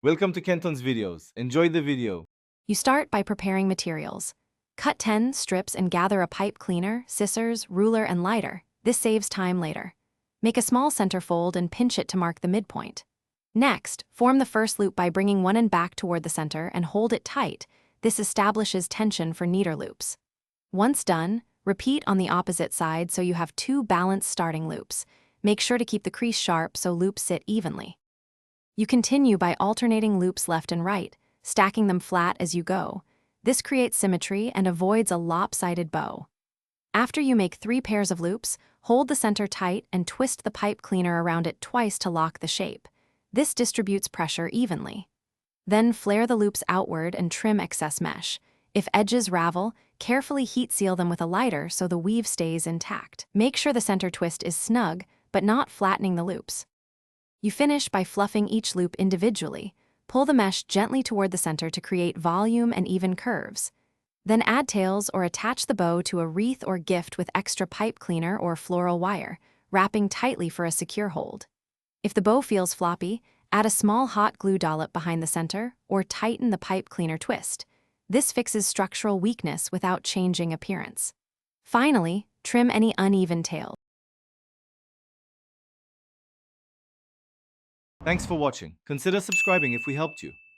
Welcome to Kenton's videos. Enjoy the video. You start by preparing materials. Cut 10 strips and gather a pipe cleaner, scissors, ruler, and lighter. This saves time later. Make a small center fold and pinch it to mark the midpoint. Next, form the first loop by bringing one end back toward the center and hold it tight. This establishes tension for neater loops. Once done, repeat on the opposite side so you have two balanced starting loops. Make sure to keep the crease sharp so loops sit evenly. You continue by alternating loops left and right, stacking them flat as you go. This creates symmetry and avoids a lopsided bow. After you make 3 pairs of loops, hold the center tight and twist the pipe cleaner around it twice to lock the shape. This distributes pressure evenly. Then flare the loops outward and trim excess mesh. If edges ravel, carefully heat seal them with a lighter so the weave stays intact. Make sure the center twist is snug, but not flattening the loops. You finish by fluffing each loop individually. Pull the mesh gently toward the center to create volume and even curves. Then add tails or attach the bow to a wreath or gift with extra pipe cleaner or floral wire, wrapping tightly for a secure hold. If the bow feels floppy, add a small hot glue dollop behind the center or tighten the pipe cleaner twist. This fixes structural weakness without changing appearance. Finally, trim any uneven tails. Thanks for watching. Consider subscribing if we helped you.